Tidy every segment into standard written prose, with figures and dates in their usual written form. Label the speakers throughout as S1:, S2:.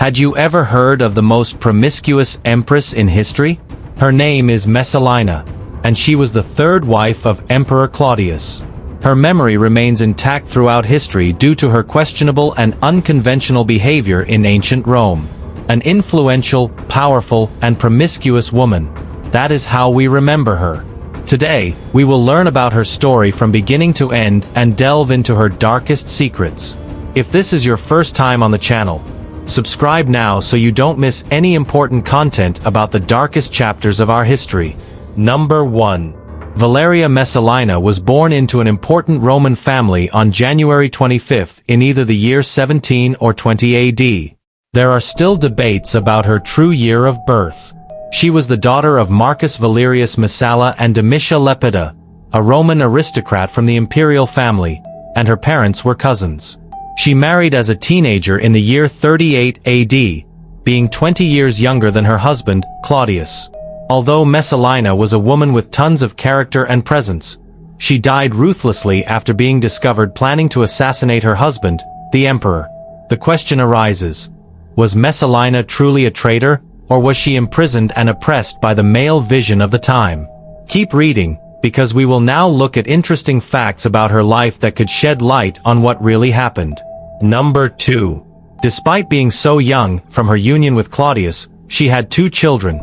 S1: Had you ever heard of the most promiscuous empress in history? Her name is Messalina, and she was the third wife of Emperor Claudius. Her memory remains intact throughout history due to her questionable and unconventional behavior in ancient Rome. An influential, powerful, and promiscuous woman. That is how we remember her. Today, we will learn about her story from beginning to end and delve into her darkest secrets. If this is your first time on the channel, subscribe now so you don't miss any important content about the darkest chapters of our history. Number 1. Valeria Messalina was born into an important Roman family on January 25 in either the year 17 or 20 AD. There are still debates about her true year of birth. She was the daughter of Marcus Valerius Messala and Domitia Lepida, a Roman aristocrat from the imperial family, and her parents were cousins. She married as a teenager in the year 38 AD, being 20 years younger than her husband, Claudius. Although Messalina was a woman with tons of character and presence, she died ruthlessly after being discovered planning to assassinate her husband, the emperor. The question arises, was Messalina truly a traitor, or was she imprisoned and oppressed by the male vision of the time? Keep reading, because we will now look at interesting facts about her life that could shed light on what really happened. Number 2. Despite being so young, from her union with Claudius, she had 2 children.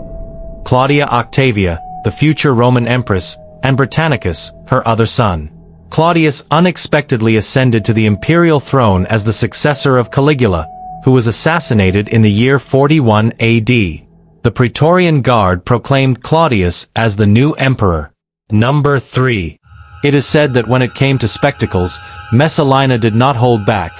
S1: Claudia Octavia, the future Roman empress, and Britannicus, her other son. Claudius unexpectedly ascended to the imperial throne as the successor of Caligula, who was assassinated in the year 41 AD. The Praetorian Guard proclaimed Claudius as the new emperor. Number 3. It is said that when it came to spectacles, Messalina did not hold back,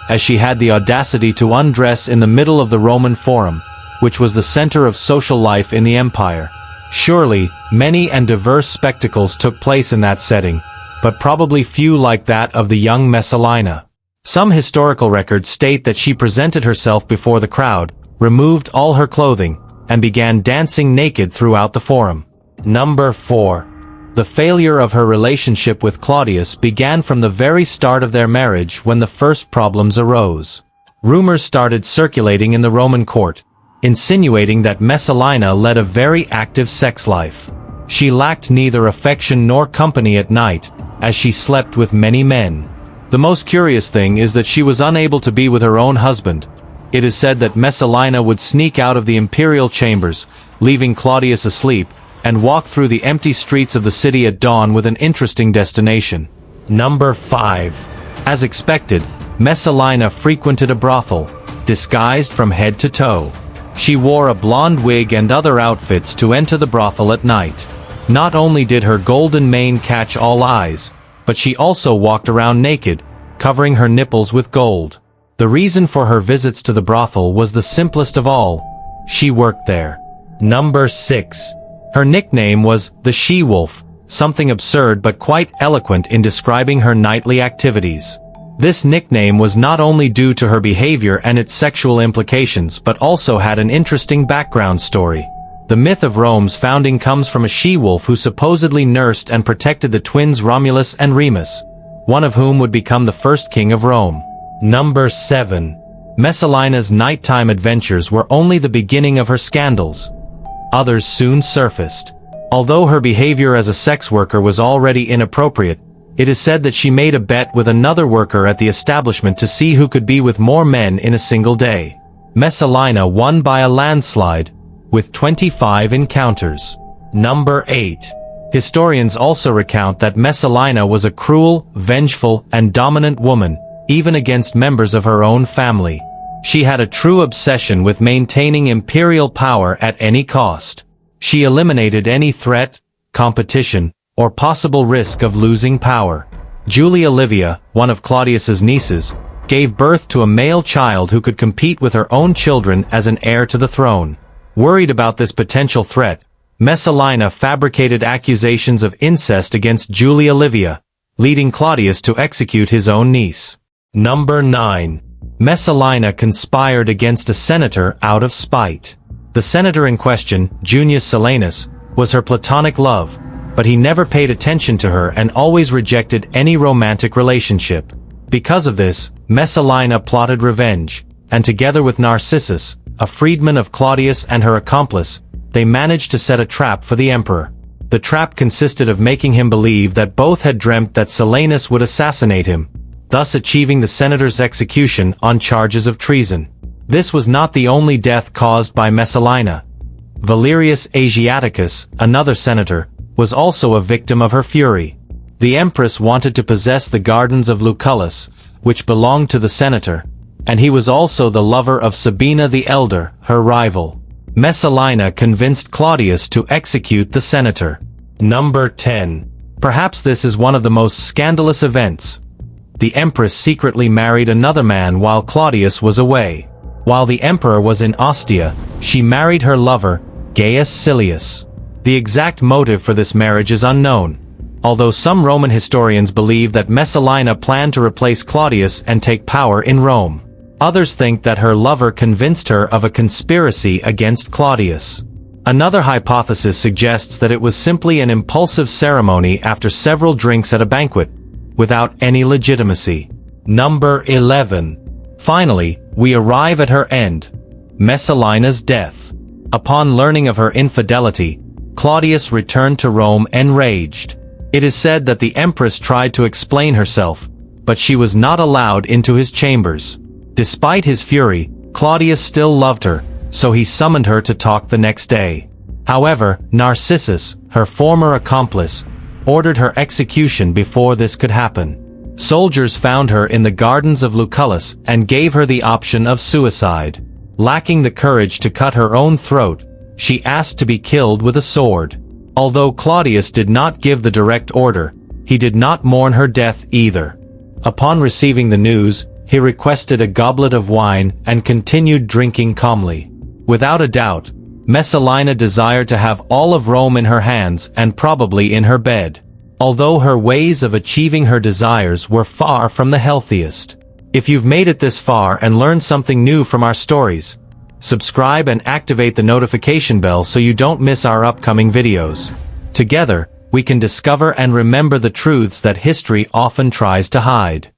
S1: as she had the audacity to undress in the middle of the Roman Forum, which was the center of social life in the empire. Surely, many and diverse spectacles took place in that setting, but probably few like that of the young Messalina. Some historical records state that she presented herself before the crowd, removed all her clothing, and began dancing naked throughout the forum. Number 4. The failure of her relationship with Claudius began from the very start of their marriage when the first problems arose. Rumors started circulating in the Roman court, insinuating that Messalina led a very active sex life. She lacked neither affection nor company at night, as she slept with many men. The most curious thing is that she was unable to be with her own husband. It is said that Messalina would sneak out of the imperial chambers, leaving Claudius asleep, and walk through the empty streets of the city at dawn with an interesting destination. Number 5. As expected, Messalina frequented a brothel, disguised from head to toe. She wore a blonde wig and other outfits to enter the brothel at night. Not only did her golden mane catch all eyes, but she also walked around naked, covering her nipples with gold. The reason for her visits to the brothel was the simplest of all. She worked there. Number 6. Her nickname was the She-Wolf, something absurd but quite eloquent in describing her nightly activities. This nickname was not only due to her behavior and its sexual implications but also had an interesting background story. The myth of Rome's founding comes from a she-wolf who supposedly nursed and protected the twins Romulus and Remus, one of whom would become the first king of Rome. Number 7. Messalina's nighttime adventures were only the beginning of her scandals. Others soon surfaced. Although her behavior as a sex worker was already inappropriate, it is said that she made a bet with another worker at the establishment to see who could be with more men in a single day. Messalina won by a landslide, with 25 encounters. Number 8. Historians also recount that Messalina was a cruel, vengeful, and dominant woman, even against members of her own family. She had a true obsession with maintaining imperial power at any cost. She eliminated any threat, competition, or possible risk of losing power. Julia Livia, one of Claudius's nieces, gave birth to a male child who could compete with her own children as an heir to the throne. Worried about this potential threat, Messalina fabricated accusations of incest against Julia Livia, leading Claudius to execute his own niece. Number 9. Messalina conspired against a senator out of spite. The senator in question, Junius Silanus, was her platonic love, but he never paid attention to her and always rejected any romantic relationship. Because of this, Messalina plotted revenge, and together with Narcissus, a freedman of Claudius and her accomplice, they managed to set a trap for the emperor. The trap consisted of making him believe that both had dreamt that Silanus would assassinate him, thus achieving the senator's execution on charges of treason. This was not the only death caused by Messalina. Valerius Asiaticus, another senator, was also a victim of her fury. The empress wanted to possess the gardens of Lucullus, which belonged to the senator, and he was also the lover of Sabina the Elder, her rival. Messalina convinced Claudius to execute the senator. Number 10. Perhaps this is one of the most scandalous events. The empress secretly married another man while Claudius was away. While the emperor was in Ostia, she married her lover, Gaius Silius. The exact motive for this marriage is unknown, although some Roman historians believe that Messalina planned to replace Claudius and take power in Rome. Others think that her lover convinced her of a conspiracy against Claudius. Another hypothesis suggests that it was simply an impulsive ceremony after several drinks at a banquet, without any legitimacy. Number 11. Finally, we arrive at her end, Messalina's death. Upon learning of her infidelity, Claudius returned to Rome enraged. It is said that the empress tried to explain herself, but she was not allowed into his chambers. Despite his fury, Claudius still loved her, so he summoned her to talk the next day. However, Narcissus, her former accomplice, ordered her execution before this could happen. Soldiers found her in the gardens of Lucullus and gave her the option of suicide. Lacking the courage to cut her own throat, she asked to be killed with a sword. Although Claudius did not give the direct order, he did not mourn her death either. Upon receiving the news, he requested a goblet of wine and continued drinking calmly. Without a doubt, Messalina desired to have all of Rome in her hands and probably in her bed. Although her ways of achieving her desires were far from the healthiest. If you've made it this far and learned something new from our stories, subscribe and activate the notification bell so you don't miss our upcoming videos. Together, we can discover and remember the truths that history often tries to hide.